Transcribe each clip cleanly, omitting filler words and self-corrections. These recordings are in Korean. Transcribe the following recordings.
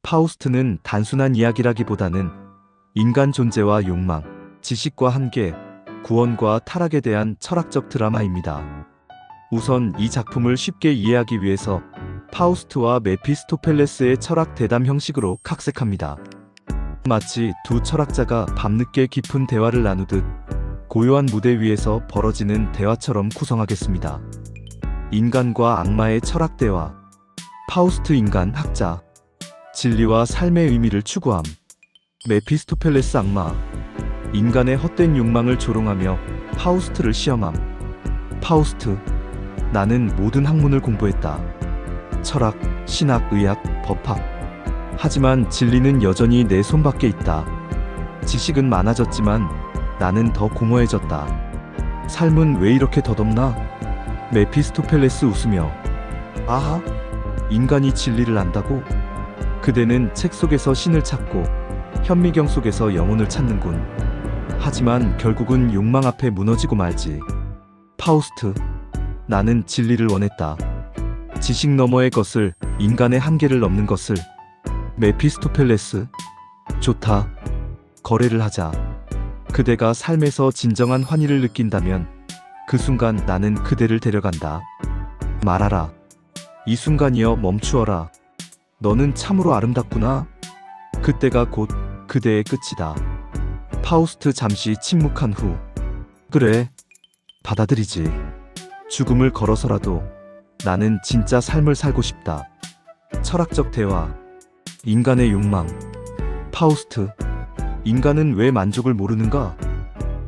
파우스트는 단순한 이야기라기보다는 인간 존재와 욕망, 지식과 한계, 구원과 타락에 대한 철학적 드라마입니다. 우선 이 작품을 쉽게 이해하기 위해서 파우스트와 메피스토펠레스의 철학 대담 형식으로 각색합니다. 마치 두 철학자가 밤늦게 깊은 대화를 나누듯 고요한 무대 위에서 벌어지는 대화처럼 구성하겠습니다. 인간과 악마의 철학 대화. 파우스트 인간 학자. 진리와 삶의 의미를 추구함. 메피스토펠레스 악마. 인간의 헛된 욕망을 조롱하며 파우스트를 시험함. 파우스트. 나는 모든 학문을 공부했다. 철학, 신학, 의학, 법학. 하지만 진리는 여전히 내 손밖에 있다. 지식은 많아졌지만 나는 더 공허해졌다. 삶은 왜 이렇게 덧없나? 메피스토펠레스 웃으며 아하? 인간이 진리를 안다고? 그대는 책 속에서 신을 찾고 현미경 속에서 영혼을 찾는군. 하지만 결국은 욕망 앞에 무너지고 말지. 파우스트. 나는 진리를 원했다. 지식 너머의 것을, 인간의 한계를 넘는 것을. 메피스토펠레스. 좋다. 거래를 하자. 그대가 삶에서 진정한 환희를 느낀다면 그 순간 나는 그대를 데려간다. 말하라. 이 순간이여 멈추어라. 너는 참으로 아름답구나. 그때가 곧 그대의 끝이다. 파우스트 잠시 침묵한 후. 그래. 받아들이지. 죽음을 걸어서라도 나는 진짜 삶을 살고 싶다. 철학적 대화. 인간의 욕망. 파우스트. 인간은 왜 만족을 모르는가?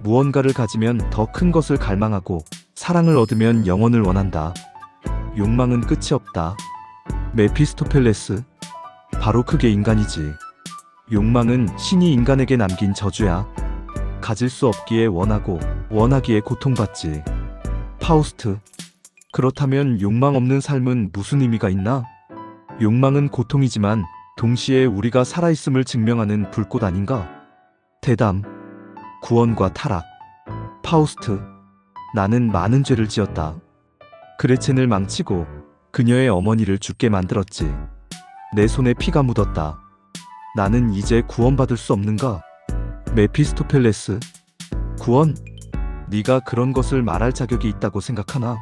무언가를 가지면 더 큰 것을 갈망하고 사랑을 얻으면 영원을 원한다. 욕망은 끝이 없다. 메피스토펠레스. 바로 그게 인간이지. 욕망은 신이 인간에게 남긴 저주야. 가질 수 없기에 원하고 원하기에 고통받지. 파우스트. 그렇다면 욕망 없는 삶은 무슨 의미가 있나? 욕망은 고통이지만 동시에 우리가 살아있음을 증명하는 불꽃 아닌가? 대담. 구원과 타락. 파우스트. 나는 많은 죄를 지었다. 그레첸을 망치고 그녀의 어머니를 죽게 만들었지. 내 손에 피가 묻었다. 나는 이제 구원받을 수 없는가? 메피스토펠레스. 구원? 네가 그런 것을 말할 자격이 있다고 생각하나?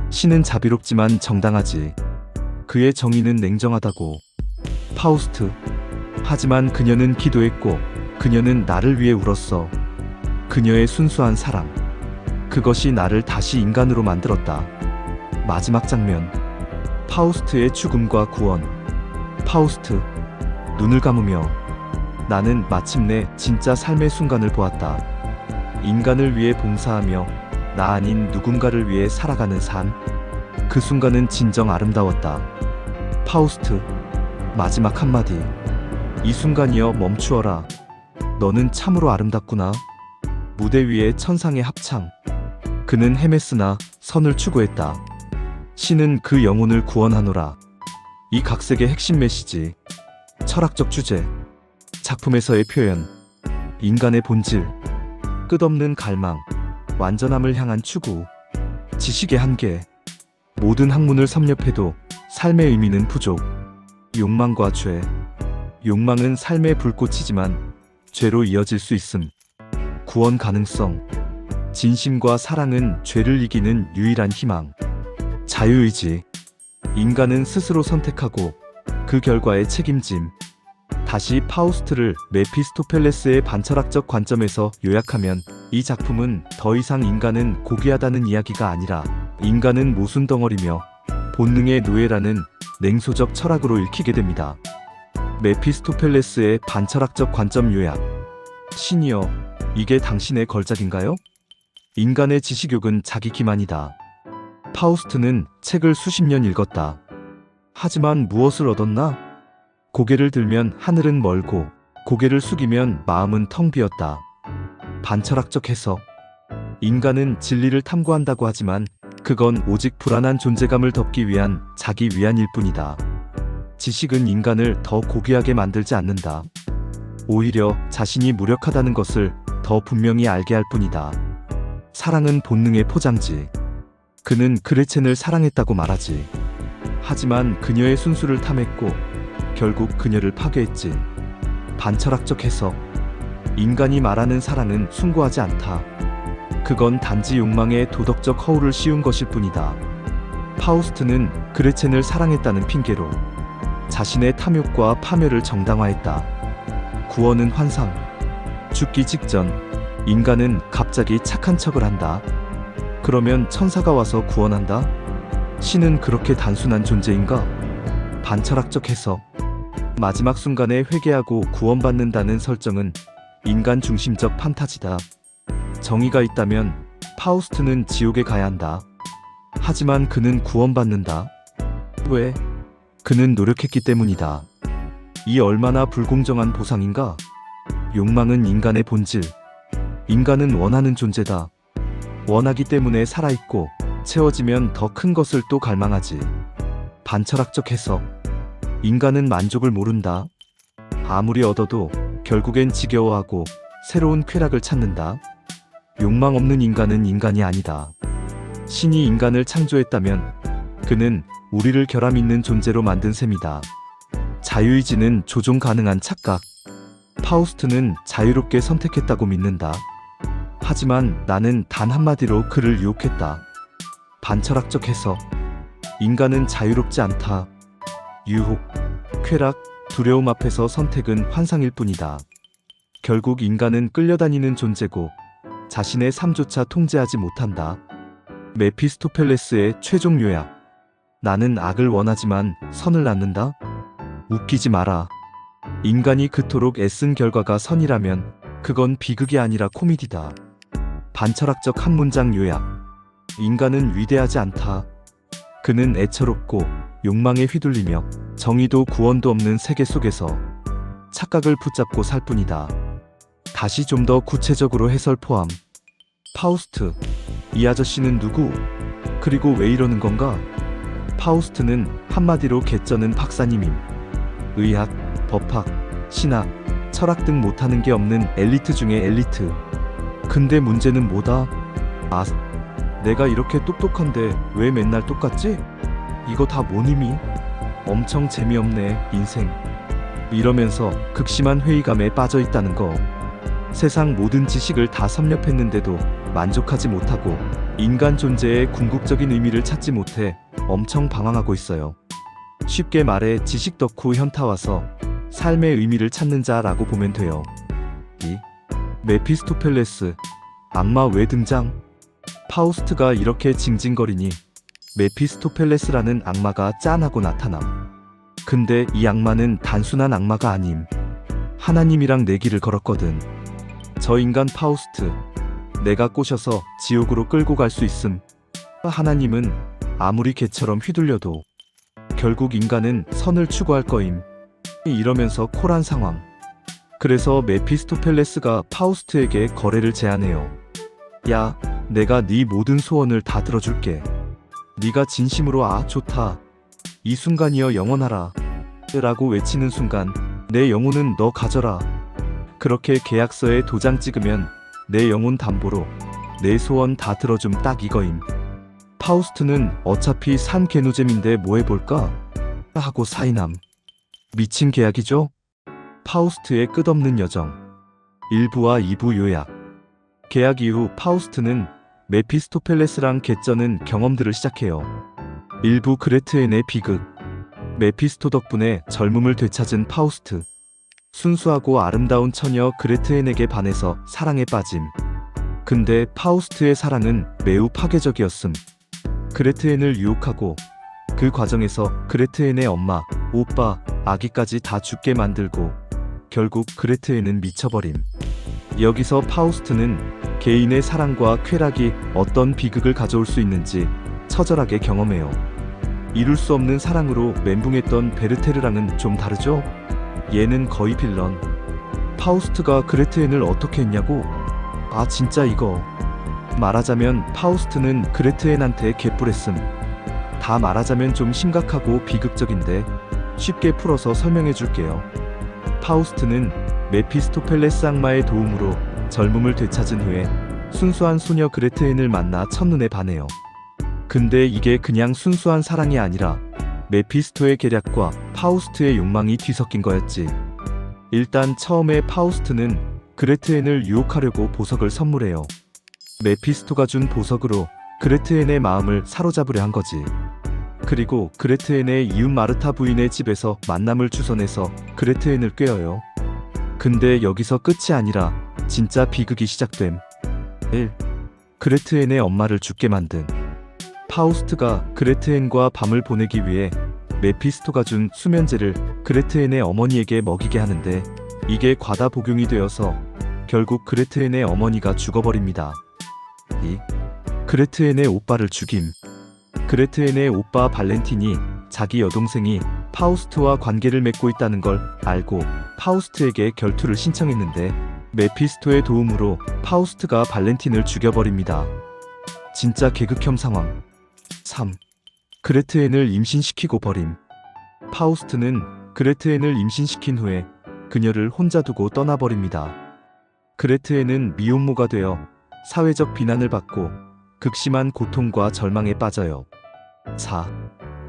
신은 자비롭지만 정당하지. 그의 정의는 냉정하다고. 파우스트. 하지만 그녀는 기도했고 그녀는 나를 위해 울었어. 그녀의 순수한 사랑. 그것이 나를 다시 인간으로 만들었다. 마지막 장면. 파우스트의 죽음과 구원. 파우스트. 눈을 감으며 나는 마침내 진짜 삶의 순간을 보았다. 인간을 위해 봉사하며 나 아닌 누군가를 위해 살아가는 삶. 그 순간은 진정 아름다웠다. 파우스트. 마지막 한마디. 이 순간이여 멈추어라. 너는 참으로 아름답구나. 무대 위에 천상의 합창. 그는 헤메스나 선을 추구했다. 신은 그 영혼을 구원하노라. 이 각색의 핵심 메시지. 철학적 주제. 작품에서의 표현. 인간의 본질. 끝없는 갈망. 완전함을 향한 추구. 지식의 한계. 모든 학문을 섭렵해도 삶의 의미는 부족. 욕망과 죄. 욕망은 삶의 불꽃이지만 죄로 이어질 수 있음. 구원 가능성. 진심과 사랑은 죄를 이기는 유일한 희망. 자유의지. 인간은 스스로 선택하고 그 결과에 책임짐. 다시 파우스트를 메피스토펠레스의 반철학적 관점에서 요약하면 이 작품은 더 이상 인간은 고귀하다는 이야기가 아니라 인간은 모순덩어리며 본능의 노예라는 냉소적 철학으로 읽히게 됩니다. 메피스토펠레스의 반철학적 관점 요약. 신이여, 이게 당신의 걸작인가요? 인간의 지식욕은 자기 기만이다. 파우스트는 책을 수십 년 읽었다. 하지만 무엇을 얻었나? 고개를 들면 하늘은 멀고 고개를 숙이면 마음은 텅 비었다. 반철학적 해석. 인간은 진리를 탐구한다고 하지만 그건 오직 불안한 존재감을 덮기 위한 자기 위안일 뿐이다. 지식은 인간을 더 고귀하게 만들지 않는다. 오히려 자신이 무력하다는 것을 더 분명히 알게 할 뿐이다. 사랑은 본능의 포장지. 그는 그레첸을 사랑했다고 말하지. 하지만 그녀의 순수를 탐했고 결국 그녀를 파괴했지. 반철학적 해석. 인간이 말하는 사랑은 숭고하지 않다. 그건 단지 욕망의 도덕적 허울을 씌운 것일 뿐이다. 파우스트는 그레첸을 사랑했다는 핑계로 자신의 탐욕과 파멸을 정당화했다. 구원은 환상. 죽기 직전 인간은 갑자기 착한 척을 한다. 그러면 천사가 와서 구원한다? 신은 그렇게 단순한 존재인가? 반철학적 해석. 마지막 순간에 회개하고 구원받는다는 설정은 인간 중심적 판타지다. 정의가 있다면 파우스트는 지옥에 가야 한다. 하지만 그는 구원받는다. 왜? 그는 노력했기 때문이다. 이 얼마나 불공정한 보상인가? 욕망은 인간의 본질. 인간은 원하는 존재다. 원하기 때문에 살아있고 채워지면 더 큰 것을 또 갈망하지. 반철학적 해석. 인간은 만족을 모른다. 아무리 얻어도 결국엔 지겨워하고 새로운 쾌락을 찾는다. 욕망 없는 인간은 인간이 아니다. 신이 인간을 창조했다면 그는 우리를 결함 있는 존재로 만든 셈이다. 자유의지는 조종 가능한 착각. 파우스트는 자유롭게 선택했다고 믿는다. 하지만 나는 단 한마디로 그를 유혹했다. 반철학적 해석. 인간은 자유롭지 않다. 유혹, 쾌락, 두려움 앞에서 선택은 환상일 뿐이다. 결국 인간은 끌려다니는 존재고 자신의 삶조차 통제하지 못한다. 메피스토펠레스의 최종 요약. 나는 악을 원하지만 선을 낳는다. 웃기지 마라. 인간이 그토록 애쓴 결과가 선이라면 그건 비극이 아니라 코미디다. 반철학적 한 문장 요약. 인간은 위대하지 않다. 그는 애처롭고 욕망에 휘둘리며 정의도 구원도 없는 세계 속에서 착각을 붙잡고 살 뿐이다. 다시 좀 더 구체적으로 해설 포함. 파우스트. 이 아저씨는 누구? 그리고 왜 이러는 건가? 파우스트는 한마디로 개쩌는 박사님임. 의학, 법학, 신학, 철학 등 못하는 게 없는 엘리트 중에 엘리트. 근데 문제는 뭐다? 아, 내가 이렇게 똑똑한데 왜 맨날 똑같지? 이거 다 뭔 의미? 엄청 재미없네, 인생. 이러면서 극심한 회의감에 빠져 있다는 거. 세상 모든 지식을 다 섭렵했는데도 만족하지 못하고 인간 존재의 궁극적인 의미를 찾지 못해 엄청 방황하고 있어요. 쉽게 말해 지식 덕후 현타 와서 삶의 의미를 찾는 자라고 보면 돼요. 이 메피스토펠레스. 악마 왜 등장? 파우스트가 이렇게 징징거리니 메피스토펠레스라는 악마가 짠하고 나타남. 근데 이 악마는 단순한 악마가 아님. 하나님이랑 내기를 걸었거든. 저 인간 파우스트, 내가 꼬셔서 지옥으로 끌고 갈 수 있음. 하나님은 아무리 개처럼 휘둘려도 결국 인간은 선을 추구할 거임. 이러면서 콜한 상황. 그래서 메피스토펠레스가 파우스트에게 거래를 제안해요. 야, 내가 네 모든 소원을 다 들어줄게. 네가 진심으로 아 좋다, 이 순간이여 영원하라 라고 외치는 순간 내 영혼은 너 가져라. 그렇게 계약서에 도장 찍으면 내 영혼 담보로 내 소원 다 들어줌, 딱 이거임. 파우스트는 어차피 산 개노잼인데 뭐 해볼까 하고 사인함. 미친 계약이죠? 파우스트의 끝없는 여정. 1부와 2부 요약. 계약 이후 파우스트는 메피스토펠레스랑 개쩌는 경험들을 시작해요. 1부 그레트엔의 비극. 메피스토 덕분에 젊음을 되찾은 파우스트. 순수하고 아름다운 처녀 그레트엔에게 반해서 사랑에 빠짐. 근데 파우스트의 사랑은 매우 파괴적이었음. 그레트엔을 유혹하고 그 과정에서 그레트엔의 엄마, 오빠, 아기까지 다 죽게 만들고 결국 그레트엔은 미쳐버림. 여기서 파우스트는 개인의 사랑과 쾌락이 어떤 비극을 가져올 수 있는지 처절하게 경험해요. 이룰 수 없는 사랑으로 멘붕했던 베르테르랑은 좀 다르죠? 얘는 거의 빌런. 파우스트가 그레트엔을 어떻게 했냐고? 아 진짜 이거. 말하자면 파우스트는 그레트엔한테 개뿔했음. 다 말하자면 좀 심각하고 비극적인데 쉽게 풀어서 설명해줄게요. 파우스트는 메피스토펠레스 악마의 도움으로 젊음을 되찾은 후에 순수한 소녀 그레트엔을 만나 첫눈에 반해요. 근데 이게 그냥 순수한 사랑이 아니라 메피스토의 계략과 파우스트의 욕망이 뒤섞인 거였지. 일단 처음에 파우스트는 그레트앤을 유혹하려고 보석을 선물해요. 메피스토가 준 보석으로 그레트앤의 마음을 사로잡으려 한 거지. 그리고 그레트앤의 이웃 마르타 부인의 집에서 만남을 주선해서 그레트앤을 꿰어요. 근데 여기서 끝이 아니라 진짜 비극이 시작됨. 1. 그레트앤의 엄마를 죽게 만든. 파우스트가 그레트앤과 밤을 보내기 위해 메피스토가 준 수면제를 그레트앤의 어머니에게 먹이게 하는데 이게 과다 복용이 되어서 결국 그레트앤의 어머니가 죽어버립니다. 2. 그레트앤의 오빠를 죽임. 그레트앤의 오빠 발렌틴이 자기 여동생이 파우스트와 관계를 맺고 있다는 걸 알고 파우스트에게 결투를 신청했는데 메피스토의 도움으로 파우스트가 발렌틴을 죽여버립니다. 진짜 계극혐 상황. 3. 그레트앤을 임신시키고 버림. 파우스트는 그레트앤을 임신시킨 후에 그녀를 혼자 두고 떠나버립니다. 그레트앤은 미혼모가 되어 사회적 비난을 받고 극심한 고통과 절망에 빠져요. 4.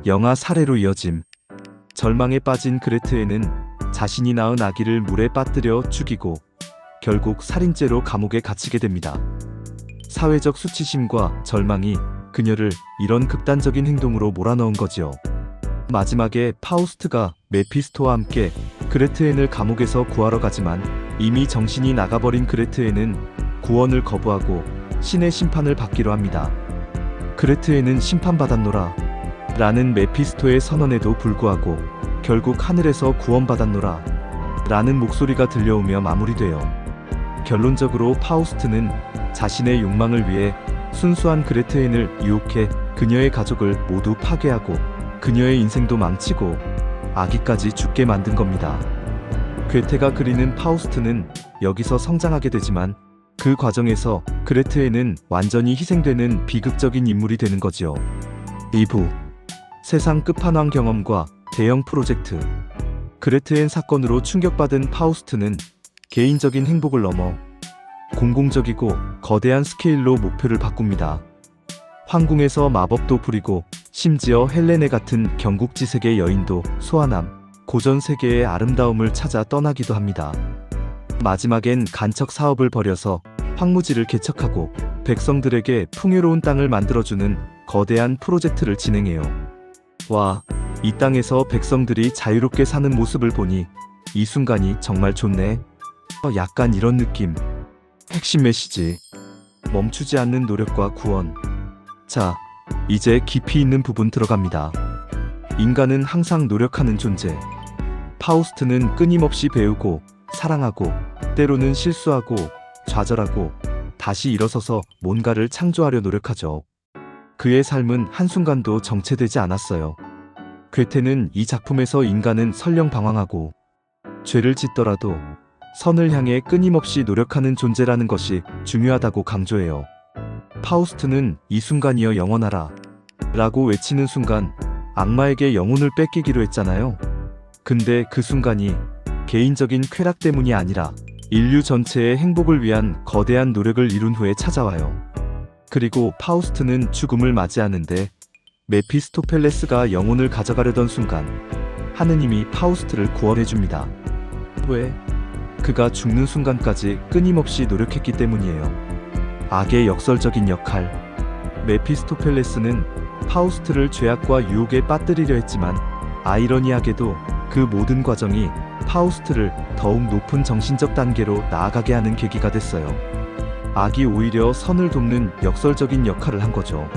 영아 살해로 이어짐. 절망에 빠진 그레트앤은 자신이 낳은 아기를 물에 빠뜨려 죽이고 결국 살인죄로 감옥에 갇히게 됩니다. 사회적 수치심과 절망이 그녀를 이런 극단적인 행동으로 몰아넣은 거지요. 마지막에 파우스트가 메피스토와 함께 그레트앤을 감옥에서 구하러 가지만 이미 정신이 나가버린 그레트앤은 구원을 거부하고 신의 심판을 받기로 합니다. 그레트앤은 심판받았노라 라는 메피스토의 선언에도 불구하고 결국 하늘에서 구원받았노라 라는 목소리가 들려오며 마무리돼요. 결론적으로 파우스트는 자신의 욕망을 위해 순수한 그레트앤을 유혹해 그녀의 가족을 모두 파괴하고 그녀의 인생도 망치고 아기까지 죽게 만든 겁니다. 괴테가 그리는 파우스트는 여기서 성장하게 되지만 그 과정에서 그레트앤은 완전히 희생되는 비극적인 인물이 되는 거지요. 2부 세상 끝판왕 경험과 대형 프로젝트. 그레트앤 사건으로 충격받은 파우스트는 개인적인 행복을 넘어 공공적이고 거대한 스케일로 목표를 바꿉니다. 황궁에서 마법도 부리고 심지어 헬레네 같은 경국지색의 여인도 소환함, 고전 세계의 아름다움을 찾아 떠나기도 합니다. 마지막엔 간척 사업을 벌여서 황무지를 개척하고 백성들에게 풍요로운 땅을 만들어주는 거대한 프로젝트를 진행해요. 와, 이 땅에서 백성들이 자유롭게 사는 모습을 보니 이 순간이 정말 좋네. 약간 이런 느낌. 핵심 메시지. 멈추지 않는 노력과 구원. 자, 이제 깊이 있는 부분 들어갑니다. 인간은 항상 노력하는 존재. 파우스트는 끊임없이 배우고 사랑하고 때로는 실수하고 좌절하고 다시 일어서서 뭔가를 창조하려 노력하죠. 그의 삶은 한순간도 정체되지 않았어요. 괴테는 이 작품에서 인간은 설령 방황하고 죄를 짓더라도 선을 향해 끊임없이 노력하는 존재라는 것이 중요하다고 강조해요. 파우스트는 이 순간이여 영원하라 라고 외치는 순간 악마에게 영혼을 뺏기기로 했잖아요. 근데 그 순간이 개인적인 쾌락 때문이 아니라 인류 전체의 행복을 위한 거대한 노력을 이룬 후에 찾아와요. 그리고 파우스트는 죽음을 맞이하는데 메피스토펠레스가 영혼을 가져가려던 순간 하느님이 파우스트를 구원해줍니다. 왜? 그가 죽는 순간까지 끊임없이 노력했기 때문이에요. 악의 역설적인 역할. 메피스토펠레스는 파우스트를 죄악과 유혹에 빠뜨리려 했지만 아이러니하게도 그 모든 과정이 파우스트를 더욱 높은 정신적 단계로 나아가게 하는 계기가 됐어요. 악이 오히려 선을 돕는 역설적인 역할을 한 거죠.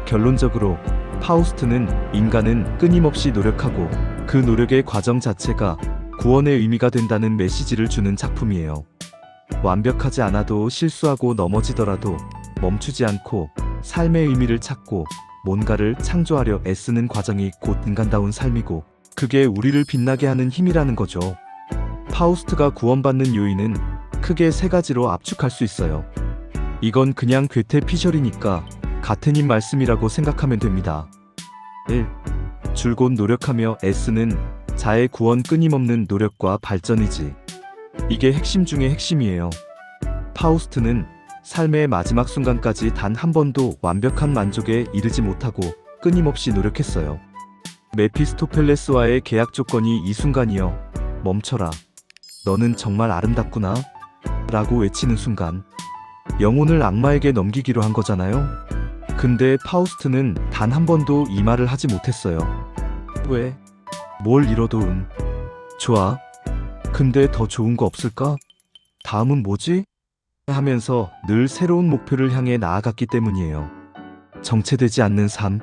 결론적으로 파우스트는 인간은 끊임없이 노력하고 그 노력의 과정 자체가 구원의 의미가 된다는 메시지를 주는 작품이에요. 완벽하지 않아도 실수하고 넘어지더라도 멈추지 않고 삶의 의미를 찾고 뭔가를 창조하려 애쓰는 과정이 곧 인간다운 삶이고 그게 우리를 빛나게 하는 힘이라는 거죠. 파우스트가 구원받는 요인은 크게 세 가지로 압축할 수 있어요. 이건 그냥 괴테 피셜이니까 가테님 말씀이라고 생각하면 됩니다. 1. 줄곧 노력하며 애쓰는 자의 구원 끊임없는 노력과 발전이지. 이게 핵심 중의 핵심이에요. 파우스트는 삶의 마지막 순간까지 단 한 번도 완벽한 만족에 이르지 못하고 끊임없이 노력했어요. 메피스토펠레스와의 계약 조건이 이 순간이여. 멈춰라. 너는 정말 아름답구나. 라고 외치는 순간 영혼을 악마에게 넘기기로 한 거잖아요. 근데 파우스트는 단 한 번도 이 말을 하지 못했어요. 왜? 뭘 잃어도 좋아. 근데 더 좋은 거 없을까? 다음은 뭐지? 하면서 늘 새로운 목표를 향해 나아갔기 때문이에요. 정체되지 않는 삶.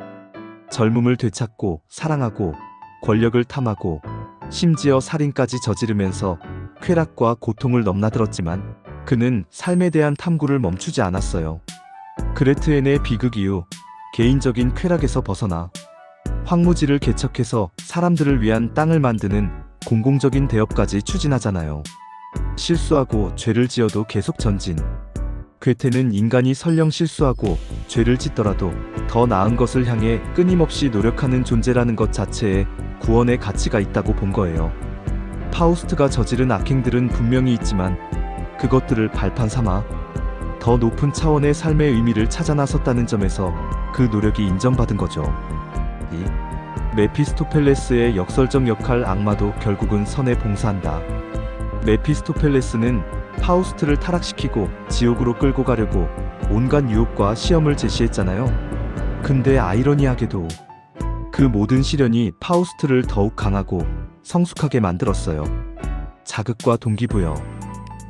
젊음을 되찾고 사랑하고 권력을 탐하고 심지어 살인까지 저지르면서 쾌락과 고통을 넘나들었지만 그는 삶에 대한 탐구를 멈추지 않았어요. 그레트엔의 비극 이후 개인적인 쾌락에서 벗어나 황무지를 개척해서 사람들을 위한 땅을 만드는 공공적인 대업까지 추진하잖아요. 실수하고 죄를 지어도 계속 전진. 괴테는 인간이 설령 실수하고 죄를 짓더라도 더 나은 것을 향해 끊임없이 노력하는 존재라는 것 자체에 구원의 가치가 있다고 본 거예요. 파우스트가 저지른 악행들은 분명히 있지만 그것들을 발판 삼아 더 높은 차원의 삶의 의미를 찾아 나섰다는 점에서 그 노력이 인정받은 거죠. 이 메피스토펠레스의 역설적 역할. 악마도 결국은 선에 봉사한다. 메피스토펠레스는 파우스트를 타락시키고 지옥으로 끌고 가려고 온갖 유혹과 시험을 제시했잖아요. 근데 아이러니하게도 그 모든 시련이 파우스트를 더욱 강하고 성숙하게 만들었어요. 자극과 동기부여.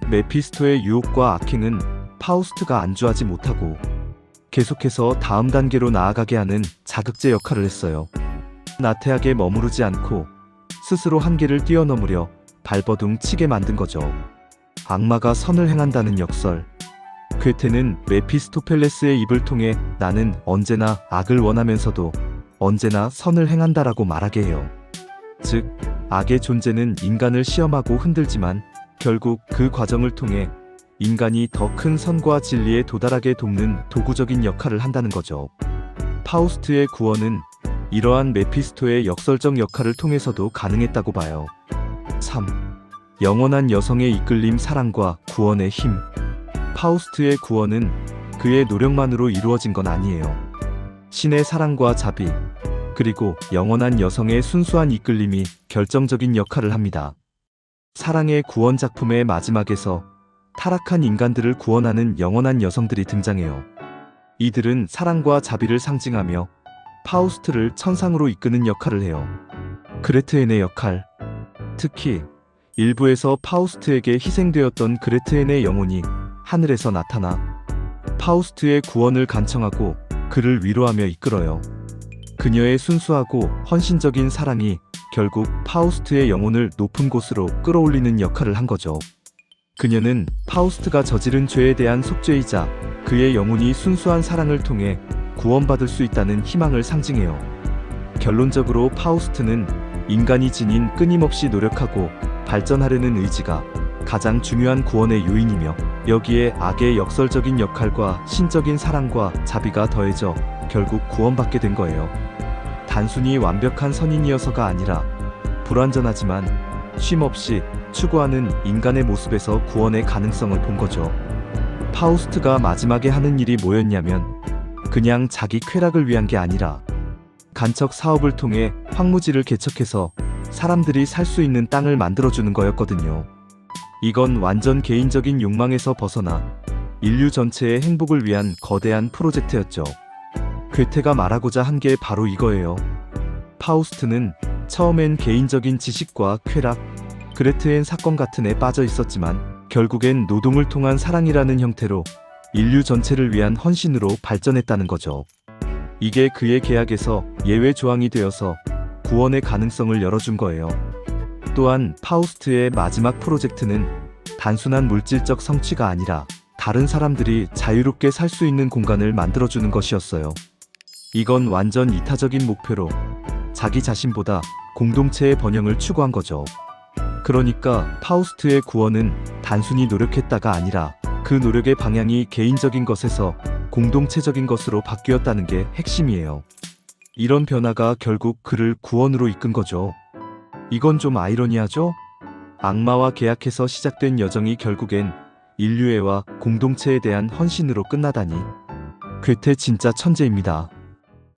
메피스토의 유혹과 악행은 파우스트가 안주하지 못하고 계속해서 다음 단계로 나아가게 하는 자극제 역할을 했어요. 나태하게 머무르지 않고 스스로 한계를 뛰어넘으려 발버둥 치게 만든 거죠. 악마가 선을 행한다는 역설. 괴테는 메피스토펠레스의 입을 통해 나는 언제나 악을 원하면서도 언제나 선을 행한다라고 말하게 해요. 즉, 악의 존재는 인간을 시험하고 흔들지만 결국 그 과정을 통해 인간이 더 큰 선과 진리에 도달하게 돕는 도구적인 역할을 한다는 거죠. 파우스트의 구원은 이러한 메피스토의 역설적 역할을 통해서도 가능했다고 봐요. 3. 영원한 여성의 이끌림. 사랑과 구원의 힘. 파우스트의 구원은 그의 노력만으로 이루어진 건 아니에요. 신의 사랑과 자비, 그리고 영원한 여성의 순수한 이끌림이 결정적인 역할을 합니다. 사랑의 구원 작품의 마지막에서 타락한 인간들을 구원하는 영원한 여성들이 등장해요. 이들은 사랑과 자비를 상징하며 파우스트를 천상으로 이끄는 역할을 해요. 그레트엔의 역할. 특히 일부에서 파우스트에게 희생되었던 그레트엔의 영혼이 하늘에서 나타나 파우스트의 구원을 간청하고 그를 위로하며 이끌어요. 그녀의 순수하고 헌신적인 사랑이 결국 파우스트의 영혼을 높은 곳으로 끌어올리는 역할을 한 거죠. 그녀는 파우스트가 저지른 죄에 대한 속죄이자 그의 영혼이 순수한 사랑을 통해 구원받을 수 있다는 희망을 상징해요. 결론적으로 파우스트는 인간이 지닌 끊임없이 노력하고 발전하려는 의지가 가장 중요한 구원의 요인이며, 여기에 악의 역설적인 역할과 신적인 사랑과 자비가 더해져 결국 구원받게 된 거예요. 단순히 완벽한 선인이어서가 아니라 불완전하지만 쉼없이 추구하는 인간의 모습에서 구원의 가능성을 본 거죠. 파우스트가 마지막에 하는 일이 뭐였냐면 그냥 자기 쾌락을 위한 게 아니라 간척 사업을 통해 황무지를 개척해서 사람들이 살 수 있는 땅을 만들어주는 거였거든요. 이건 완전 개인적인 욕망에서 벗어나 인류 전체의 행복을 위한 거대한 프로젝트였죠. 괴테가 말하고자 한 게 바로 이거예요. 파우스트는 처음엔 개인적인 지식과 쾌락, 그레트엔 사건 같은 애 빠져 있었지만 결국엔 노동을 통한 사랑이라는 형태로 인류 전체를 위한 헌신으로 발전했다는 거죠. 이게 그의 계약에서 예외 조항이 되어서 구원의 가능성을 열어준 거예요. 또한 파우스트의 마지막 프로젝트는 단순한 물질적 성취가 아니라 다른 사람들이 자유롭게 살 수 있는 공간을 만들어주는 것이었어요. 이건 완전 이타적인 목표로 자기 자신보다 공동체의 번영을 추구한 거죠. 그러니까 파우스트의 구원은 단순히 노력했다가 아니라 그 노력의 방향이 개인적인 것에서 공동체적인 것으로 바뀌었다는 게 핵심이에요. 이런 변화가 결국 그를 구원으로 이끈 거죠. 이건 좀 아이러니하죠? 악마와 계약해서 시작된 여정이 결국엔 인류애와 공동체에 대한 헌신으로 끝나다니. 괴테 진짜 천재입니다.